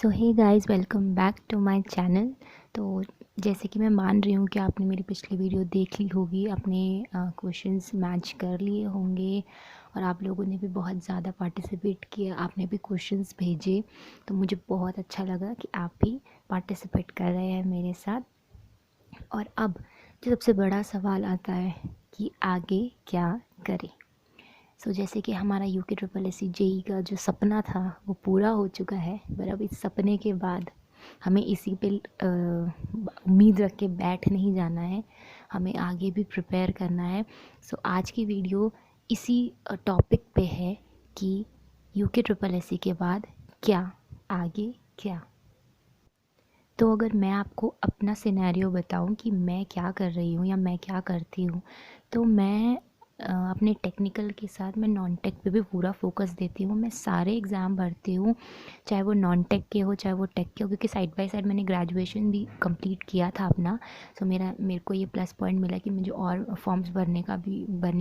So hey guys, welcome back to my channel. तो जैसे कि मैं मान रही हूँ कि आपने मेरी पिछली वीडियो देख ली होगी, अपने क्वेश्चंस मैच कर लिए होंगे और आप लोगों ने भी बहुत ज़्यादा पार्टिसिपेट किया, आपने भी क्वेश्चंस भेजे। तो मुझे बहुत अच्छा लगा कि आप भी पार्टिसिपेट कर रहे हैं मेरे साथ। और अब जो सबसे बड़ा सवाल आता है कि आगे क्या करें। जैसे कि हमारा UK triple S C JE का जो सपना था वो पूरा हो चुका है, पर अब इस सपने के बाद हमें इसी पे उम्मीद रख के बैठ नहीं जाना है, हमें आगे भी प्रिपेयर करना है। आज की वीडियो इसी टॉपिक पे है कि यूके ट्रिपल एस सी के बाद क्या, आगे क्या। तो अगर मैं आपको अपना सिनेरियो बताऊं कि मैं क्या कर रही हूँ या मैं क्या करती हूँ, तो मैं अपने टेक्निकल के साथ मैं नॉन टेक पे भी पूरा फोकस देती हूँ। मैं सारे एग्ज़ाम भरती हूँ, चाहे वो नॉन टेक के हो चाहे वो टेक के हो, क्योंकि साइड बाय साइड मैंने ग्रेजुएशन भी कंप्लीट किया था अपना। मेरे को ये प्लस पॉइंट मिला कि मुझे और फॉर्म्स भरने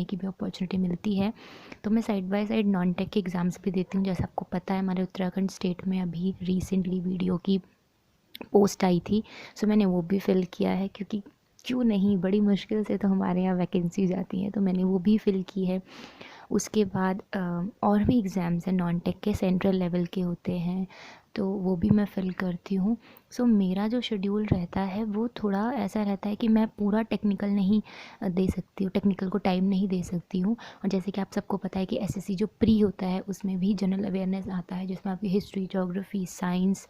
की भी अपॉर्चुनिटी मिलती है। तो मैं side by side non tech के एग्ज़ाम्स भी देती हूँ। जैसे आपको पता है, हमारे उत्तराखंड स्टेट में अभी रिसेंटली वीडियो की पोस्ट आई थी, मैंने वो भी फ़िल किया है, क्योंकि क्यों नहीं, बड़ी मुश्किल से तो हमारे यहाँ वैकेंसीज आती हैं, तो मैंने वो भी फ़िल की है। उसके बाद और भी एग्ज़ाम्स हैं नॉन टेक के, सेंट्रल लेवल के होते हैं, तो वो भी मैं फ़िल करती हूँ। मेरा जो शेड्यूल रहता है वो थोड़ा ऐसा रहता है कि मैं पूरा टेक्निकल नहीं दे सकती हूँ, टेक्निकल को टाइम नहीं दे सकती हूँ। और जैसे कि आप सबको पता है कि एसएससी जो प्री होता है उसमें भी जनरल अवेयरनेस आता है, जिसमें आपकी history, geography, science,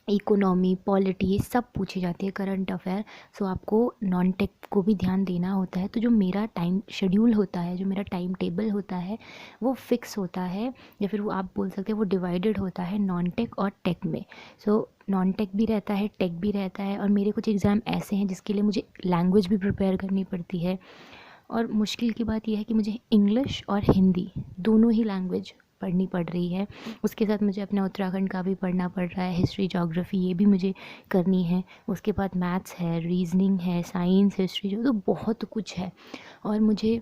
economy, polity, ये सब पूछी जाती है, करंट अफेयर। आपको नॉन टेक को भी ध्यान देना होता है। तो जो मेरा टाइम शेड्यूल होता है, जो मेरा टाइम टेबल होता है, वो फिक्स होता है, या फिर वो आप बोल सकते हैं वो डिवाइडेड होता है नॉन टेक और टेक में। नॉन टेक भी रहता है, टेक भी रहता है। और मेरे कुछ एग्ज़ाम ऐसे हैं जिसके लिए मुझे लैंग्वेज भी प्रिपेयर करनी पड़ती है। और मुश्किल की बात यह है कि मुझे इंग्लिश और हिंदी दोनों ही लैंग्वेज पढ़नी पड़ रही है। उसके साथ मुझे अपना उत्तराखंड का भी पढ़ना पड़ रहा है, हिस्ट्री, ज्योग्राफी ये भी मुझे करनी है। उसके बाद मैथ्स है, रीजनिंग है, साइंस, हिस्ट्री, जो तो बहुत कुछ है। और मुझे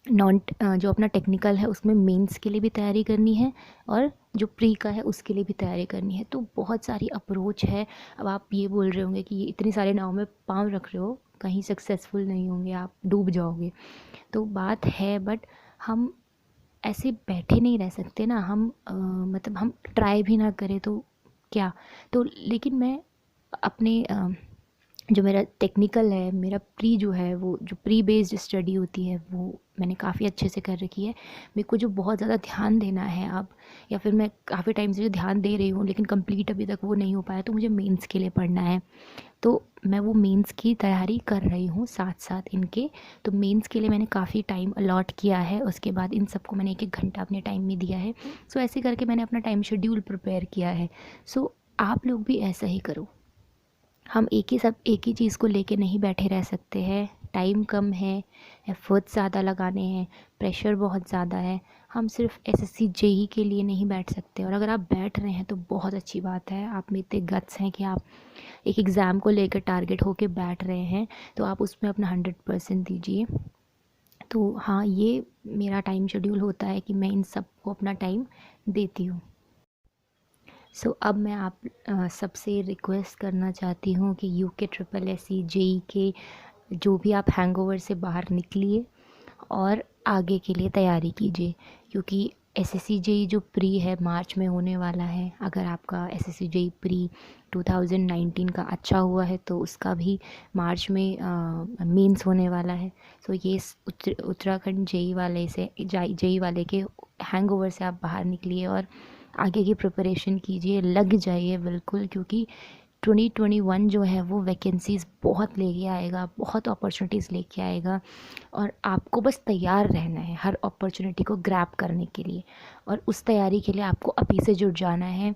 जो अपना टेक्निकल है उसमें मेंस के लिए भी तैयारी करनी है, और जो प्री का है उसके लिए भी तैयारी करनी है। तो बहुत सारी अप्रोच है। अब आप ये बोल रहे होंगे कि ये इतनी सारे नाव में पाँव रख रहे हो, कहीं सक्सेसफुल नहीं होंगे, आप डूब जाओगे। तो बात है, बट हम ऐसे बैठे नहीं रह सकते ना। मतलब हम ट्राई भी ना करें तो क्या। तो लेकिन मैं अपने जो मेरा टेक्निकल है, मेरा प्री जो है, वो जो प्री बेस्ड स्टडी होती है वो मैंने काफ़ी अच्छे से कर रखी है। मेरे को जो बहुत ज़्यादा ध्यान देना है अब, या फिर मैं काफ़ी टाइम से जो ध्यान दे रही हूँ लेकिन कंप्लीट अभी तक वो नहीं हो पाया, तो मुझे मेंस के लिए पढ़ना है। तो मैं वो मेंस की तैयारी कर रही हूँ साथ साथ इनके। तो मेंस के लिए मैंने काफ़ी टाइम अलॉट किया है, उसके बाद इन सबको मैंने 1-1 घंटा अपने टाइम में दिया है। ऐसे करके मैंने अपना टाइम शेड्यूल प्रिपेयर किया है। आप लोग भी ऐसा ही करो। हम एक ही चीज़ को लेके नहीं बैठे रह सकते हैं। टाइम कम है, एफर्ट्स ज़्यादा लगाने हैं, प्रेशर बहुत ज़्यादा है। हम सिर्फ एसएससी जेई के लिए नहीं बैठ सकते। और अगर आप बैठ रहे हैं तो बहुत अच्छी बात है, आप में इतने गट्स हैं कि आप एक एग्ज़ाम को लेकर टारगेट होके बैठ रहे हैं, तो आप उसमें अपना 100% दीजिए। तो हाँ, ये मेरा टाइम शेड्यूल होता है कि मैं इन सब को अपना टाइम देती हूँ। अब मैं आप सबसे रिक्वेस्ट करना चाहती हूँ कि UK triple S C JE के जो भी आप हैंगओवर से बाहर निकलिए और आगे के लिए तैयारी कीजिए। क्योंकि एसएससी जेई जो प्री है मार्च में होने वाला है। अगर आपका एसएससी जेई प्री 2019 का अच्छा हुआ है तो उसका भी मार्च में मेंस होने वाला है। ये उत्तराखंड जेई वाले के हैंगओवर से आप बाहर निकलिए और आगे की प्रिपरेशन कीजिए, लग जाइए बिल्कुल। क्योंकि 2021 जो है वो वैकेंसीज़ बहुत लेके आएगा, बहुत अपॉर्चुनिटीज़ लेके आएगा, और आपको बस तैयार रहना है हर अपॉर्चुनिटी को ग्रैब करने के लिए। और उस तैयारी के लिए आपको अभी से जुट जाना है।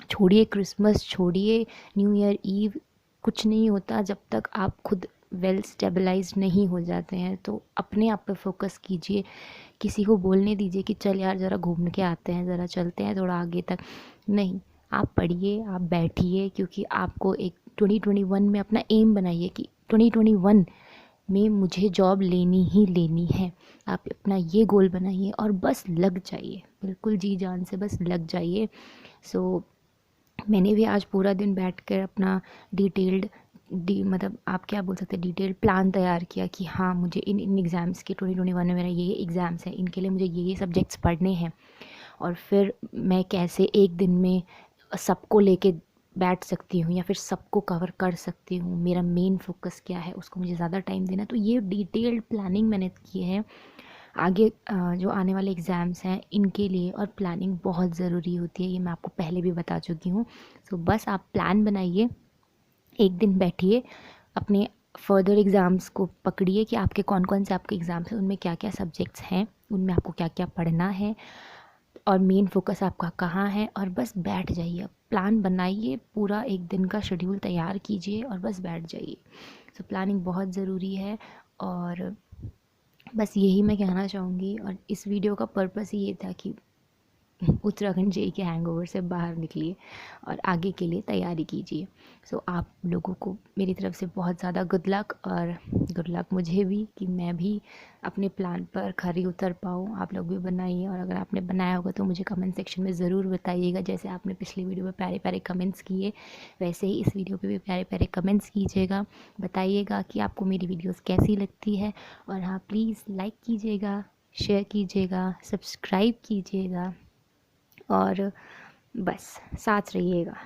छोड़िए क्रिसमस, छोड़िए न्यू ईयर ईव, कुछ नहीं होता जब तक आप खुद वेल स्टेबलाइज नहीं हो जाते हैं। तो अपने आप पे फोकस कीजिए। किसी को बोलने दीजिए कि चल यार ज़रा घूम के आते हैं, ज़रा चलते हैं थोड़ा आगे तक, नहीं। आप पढ़िए, आप बैठिए, क्योंकि आपको एक 2021 में अपना एम बनाइए कि 2021 में मुझे जॉब लेनी ही लेनी है। आप अपना ये गोल बनाइए और बस लग जाइए, बिल्कुल जी जान से बस लग जाइए। सो मैंने भी आज पूरा दिन बैठकर अपना डिटेल्ड मतलब आप क्या बोल सकते हैं, डिटेल्ड प्लान तैयार किया कि हाँ मुझे इन इन एग्ज़ाम्स के 2021 में मेरा ये एग्ज़ाम्स हैं, इनके लिए मुझे ये सब्जेक्ट्स पढ़ने हैं। और फिर मैं कैसे एक दिन में सबको लेके बैठ सकती हूँ या फिर सबको कवर कर सकती हूँ, मेरा मेन फोकस क्या है, उसको मुझे ज़्यादा टाइम देना है। तो ये डिटेल्ड प्लानिंग मैंने की है आगे जो आने वाले एग्ज़ाम्स हैं इनके लिए। और प्लानिंग बहुत ज़रूरी होती है, ये मैं आपको पहले भी बता चुकी हूँ। सो बस आप प्लान बनाइए, एक दिन बैठिए, अपने फर्दर एग्ज़ाम्स को पकड़िए कि आपके कौन कौन से आपके एग्ज़ाम्स हैं, उनमें क्या क्या सब्जेक्ट्स हैं, उनमें आपको क्या क्या पढ़ना है और मेन फोकस आपका कहाँ है। और बस बैठ जाइए, प्लान बनाइए, पूरा एक दिन का शेड्यूल तैयार कीजिए और बस बैठ जाइए। सो प्लानिंग बहुत ज़रूरी है। और बस यही मैं कहना चाहूँगी। और इस वीडियो का पर्पस ही ये था कि उत्तराखंड जेई के हैंगओवर से बाहर निकलिए और आगे के लिए तैयारी कीजिए। सो आप लोगों को मेरी तरफ से बहुत ज़्यादा गुड लक, और गुड लक मुझे भी कि मैं भी अपने प्लान पर खरी उतर पाऊँ। आप लोग भी बनाइए, और अगर आपने बनाया होगा तो मुझे कमेंट सेक्शन में ज़रूर बताइएगा। जैसे आपने पिछली वीडियो में प्यारे प्यारे कमेंट्स किए, वैसे ही इस वीडियो पे भी प्यारे प्यारे कमेंट्स कीजिएगा। बताइएगा कि आपको मेरी वीडियोस कैसी लगती है। और हाँ, प्लीज़ लाइक कीजिएगा, शेयर कीजिएगा, सब्सक्राइब कीजिएगा, और बस साथ रहिएगा।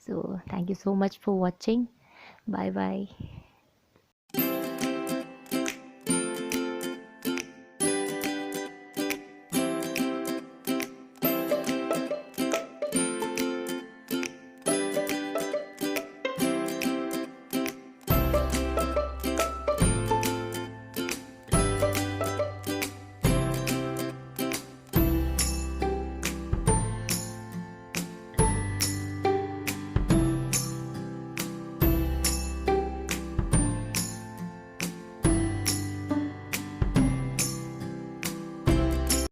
So thank you so much for watching. Bye bye.